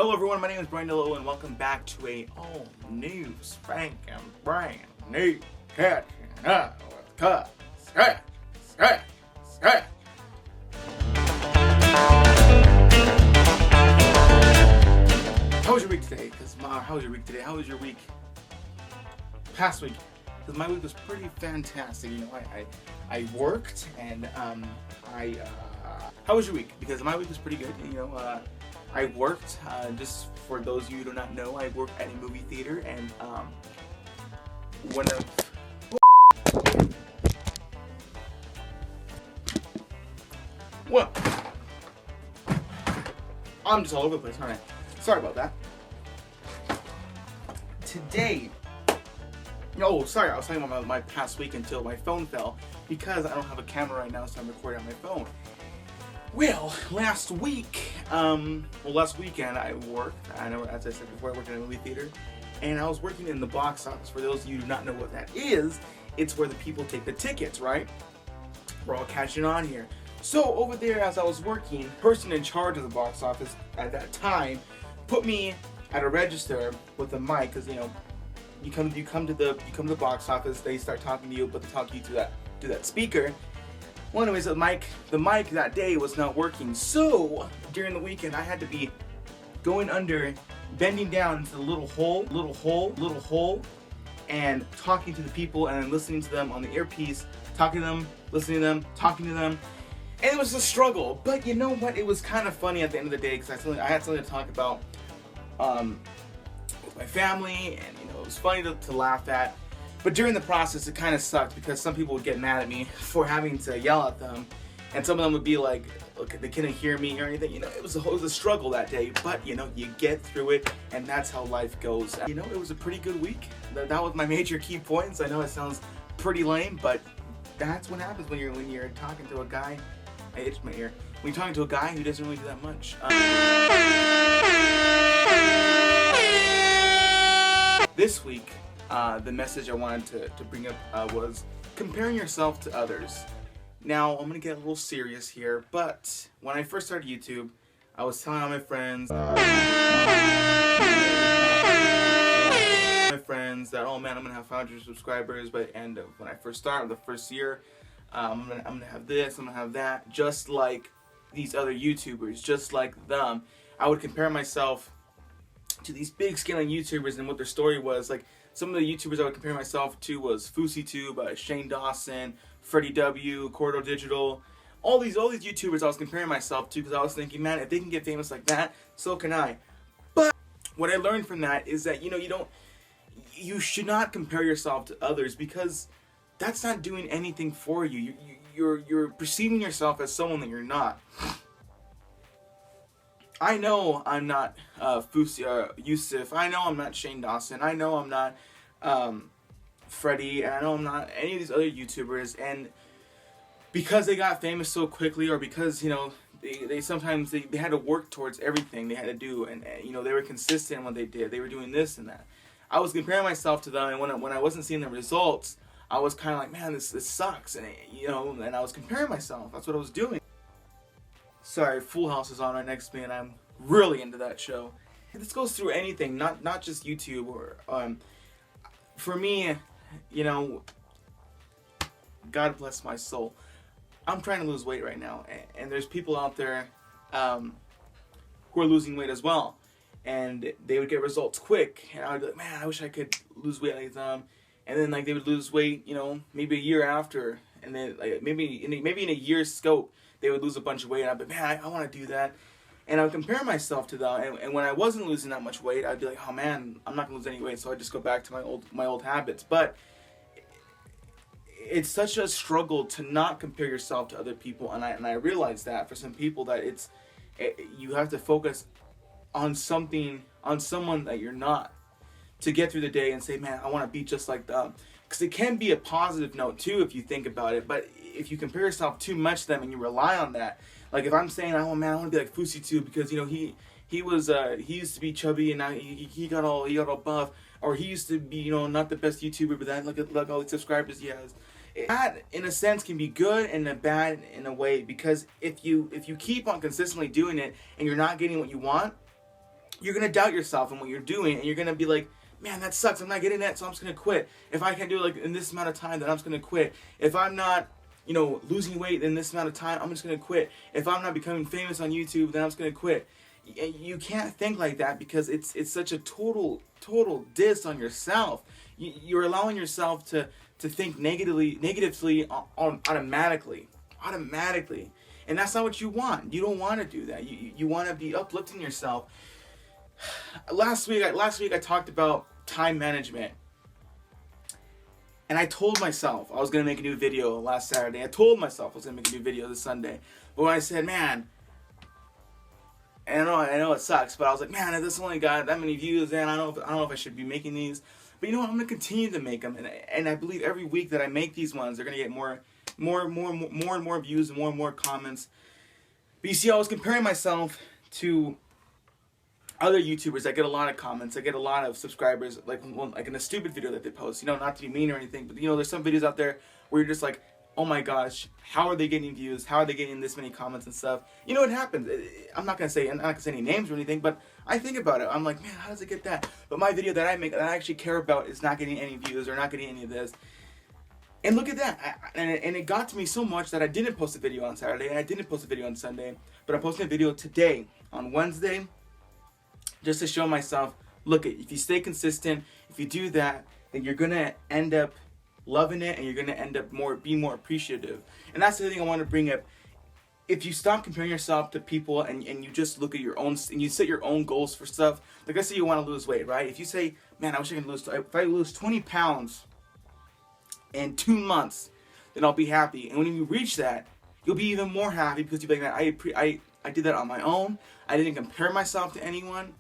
Hello everyone, my name is Brian Dello and welcome back to a all new spanking brand new catching up with CutSketch. How was your week today? How was your week today? How was your week past week? Because my week was pretty fantastic. You know, I worked and how was your week? Because my week was pretty good. You know, I worked, just for those of you who do not know, I worked at a movie theater, and one of... Well, I'm just all over the place, aren't I? Sorry about that. Today, oh, sorry, I was talking about my past week until my phone fell, because I don't have a camera right now, so I'm recording on my phone. Well, last weekend I worked, as I said before, I worked in a movie theater, and I was working in the box office. For those of you who do not know what that is, it's where the people take the tickets, right? We're all catching on here. So over there, as I was working, the person in charge of the box office at that time put me at a register with a mic, because you know, you come to the box office, they start talking to you, but they talk to you through that speaker. Well, anyways, the mic that day was not working, so during the weekend I had to be going under, bending down into the little hole, and talking to the people and then listening to them on the earpiece, talking to them, listening to them, talking to them, and it was a struggle. But you know what? It was kind of funny at the end of the day, because I had something to talk about with my family, and you know, it was funny to laugh at. But during the process, it kind of sucked, because some people would get mad at me for having to yell at them, and some of them would be like, "Look, they couldn't hear me" or anything. You know, it was a struggle that day. But you know, you get through it, and that's how life goes. You know, it was a pretty good week. That was my major key points. I know it sounds pretty lame, but that's what happens when you're talking to a guy. I itched my ear. When you're talking to a guy who doesn't really do that much. This week, the message I wanted to bring up was comparing yourself to others. Now, I'm going to get a little serious here, but when I first started YouTube, I was telling all my friends, that, oh man, I'm going to have 500 subscribers by the end of when I first started, the first year. I'm going to have this, I'm going to have that, just like these other YouTubers, just like them. I would compare myself to these big scaling YouTubers and what their story was. Like, some of the YouTubers I would compare myself to was FouseyTube, Shane Dawson, Freddie W, Cordo Digital, all these YouTubers I was comparing myself to, because I was thinking, man, if they can get famous like that, so can I. But what I learned from that is that, you know, you should not compare yourself to others, because that's not doing anything for you. You're perceiving yourself as someone that you're not. I know I'm not Yusuf. I know I'm not Shane Dawson. I know I'm not Freddie. And I know I'm not any of these other YouTubers. And because they got famous so quickly, or because, you know, they sometimes they had to work towards everything they had to do, and you know, they were consistent in what they did. They were doing this and that. I was comparing myself to them, and when I wasn't seeing the results, I was kind of like, man, this sucks, and you know, and I was comparing myself. That's what I was doing. Sorry, Full House is on right next to me, and I'm really into that show. This goes through anything, not just YouTube. Or for me, you know, God bless my soul, I'm trying to lose weight right now, and there's people out there who are losing weight as well, and they would get results quick, and I would be like, man, I wish I could lose weight like them. And then like they would lose weight, you know, maybe a year after, and then like maybe in a year's scope, they would lose a bunch of weight, and I'd be, man, I want to do that. And I would compare myself to them, and when I wasn't losing that much weight, I'd be like, oh man, I'm not going to lose any weight, so I'd just go back to my old habits. But it's such a struggle to not compare yourself to other people, and I realize that for some people that you have to focus on someone that you're not, to get through the day and say, man, I want to be just like them. Because it can be a positive note too if you think about it, but if you compare yourself too much to them and you rely on that, like if I'm saying, oh man, I want to be like FouseyTube because, you know, he used to be chubby and now he got all buff, or he used to be, you know, not the best YouTuber, but then look all the subscribers he has. That, in a sense, can be good and a bad in a way, because if you keep on consistently doing it and you're not getting what you want, you're going to doubt yourself and what you're doing, and you're going to be like, man, that sucks. I'm not getting that, so I'm just going to quit. If I can't do it like in this amount of time, then I'm just going to quit. If I'm not, losing weight in this amount of time, I'm just going to quit. If I'm not becoming famous on YouTube, then I'm just going to quit. You can't think like that, because it's such a total diss on yourself. You're allowing yourself to think negatively automatically. And that's not what you want. You don't want to do that. You want to be uplifting yourself. Last week I talked about time management. And I told myself I was going to make a new video last Saturday. I told myself I was going to make a new video this Sunday. But when I said, man, and I know it sucks, but I was like, man, this only got that many views, and I don't know if I should be making these. But you know what? I'm going to continue to make them. And I believe every week that I make these ones, they're going to get more and more views and more comments. But you see, I was comparing myself to other YouTubers that get a lot of comments, that get a lot of subscribers, like in a stupid video that they post. Not to be mean or anything, but there's some videos out there where you're just like, oh my gosh, how are they getting views? How are they getting this many comments and stuff? It happens. I'm not gonna say any names or anything, but I think about it. I'm like, man, how does it get that? But my video that I make, that I actually care about, is not getting any views or not getting any of this. And look at that. And it got to me so much that I didn't post a video on Saturday, and I didn't post a video on Sunday, but I'm posting a video today on Wednesday, just to show myself, look, if you stay consistent, if you do that, then you're gonna end up loving it, and you're gonna end up being more appreciative. And that's the thing I want to bring up. If you stop comparing yourself to people, and you just look at your own, and you set your own goals for stuff, like let's say you want to lose weight, right? If you say, man, I wish I could lose, if I lose 20 pounds in 2 months, then I'll be happy. And when you reach that, you'll be even more happy, because you'll be like, I did that on my own. I didn't compare myself to anyone.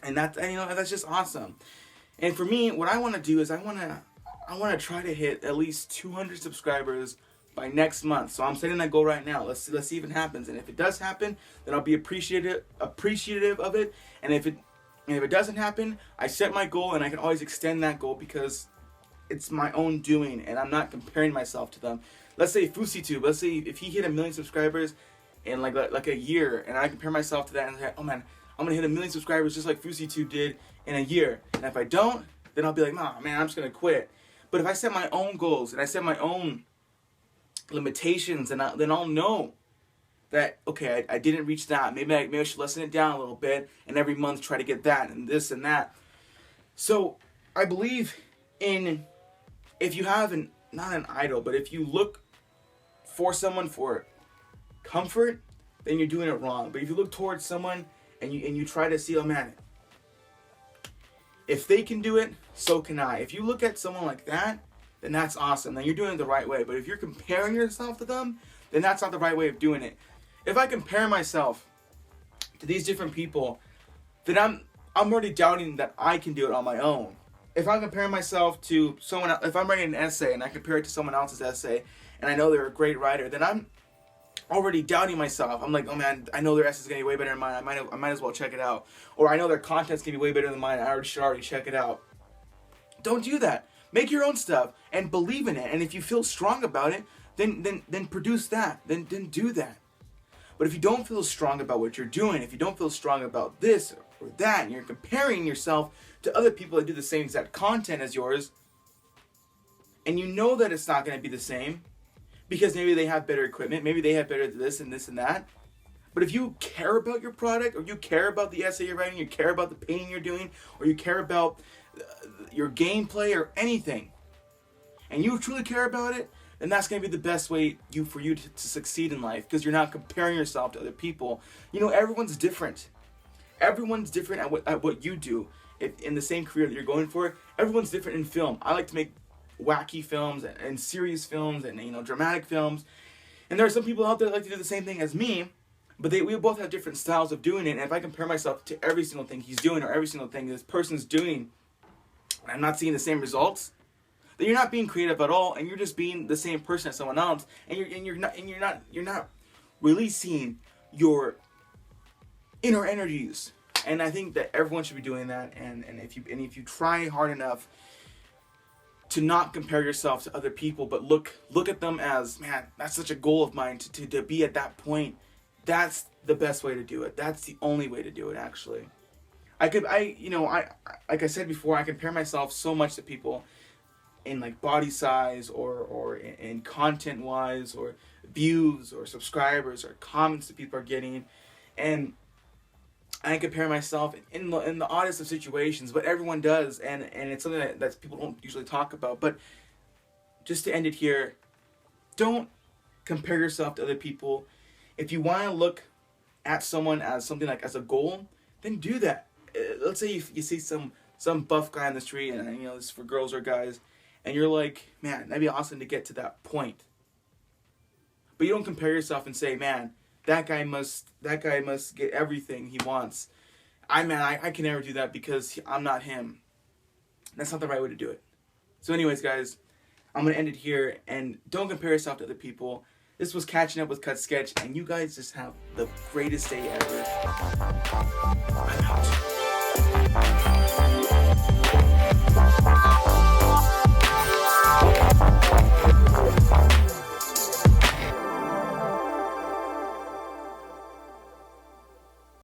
And that's just awesome. And for me, what I want to do is I want to try to hit at least 200 subscribers by next month. So I'm setting that goal right now. Let's see if it happens. And if it does happen, then I'll be appreciative of it. And if it doesn't happen, I set my goal, and I can always extend that goal, because it's my own doing, and I'm not comparing myself to them. Let's say FouseyTube. Let's say if he hit 1 million subscribers in like a year, and I compare myself to that, and say, oh man, I'm gonna hit 1 million subscribers just like FouseyTube did in a year. And if I don't, then I'll be like, nah, man, I'm just gonna quit. But if I set my own goals, and I set my own limitations, and then I'll know that, okay, I didn't reach that. Maybe I should lessen it down a little bit, and every month try to get that and this and that. So I believe in, if you have not an idol, but if you look for someone for comfort, then you're doing it wrong. But if you look towards someone and you try to see, oh man, if they can do it, so can I. If you look at someone like that, then that's awesome. Then you're doing it the right way. But if you're comparing yourself to them, then that's not the right way of doing it. If I compare myself to these different people, then I'm already doubting that I can do it on my own. If I'm comparing myself to someone else, if I'm writing an essay and I compare it to someone else's essay, and I know they're a great writer, then I'm already doubting myself. I'm like, oh man, I know their essay's gonna be way better than mine. I might as well check it out. Or I know their content's gonna be way better than mine. I should already check it out. Don't do that. Make your own stuff and believe in it. And if you feel strong about it, then produce that. Then do that. But if you don't feel strong about what you're doing, if you don't feel strong about this or that, and you're comparing yourself to other people that do the same exact content as yours, and you know that it's not going to be the same, because maybe they have better equipment, maybe they have better this and that. But if you care about your product, or you care about the essay you're writing, you care about the painting you're doing, or you care about your gameplay or anything, and you truly care about it, then that's going to be the best way for you to succeed in life, because you're not comparing yourself to other people. Everyone's different. Everyone's different at what you do. In the same career that you're going for, everyone's different in film. I like to make wacky films and serious films and dramatic films. And there are some people out there that like to do the same thing as me, but we both have different styles of doing it. And if I compare myself to every single thing he's doing or every single thing this person's doing, and I'm not seeing the same results, then you're not being creative at all, and you're just being the same person as someone else, and you're not releasing your inner energies. And I think that everyone should be doing that. And if you try hard enough to not compare yourself to other people, but look at them as, man, that's such a goal of mine to be at that point. That's the best way to do it. That's the only way to do it, actually. like I said before, I compare myself so much to people in like body size or in content wise or views or subscribers or comments that people are getting, and I compare myself in the oddest of situations, but everyone does, and it's something that people don't usually talk about. But just to end it here, don't compare yourself to other people. If you want to look at someone as something like as a goal, then do that. Let's say you see some buff guy on the street, and this is for girls or guys, and you're like, man, that'd be awesome to get to that point. But you don't compare yourself and say, man, that guy must get everything he wants. I can never do that because I'm not him. That's not the right way to do it. So anyways, guys, I'm going to end it here, and don't compare yourself to other people. This was Catching Up with CutSketch, and you guys just have the greatest day ever. I'm out.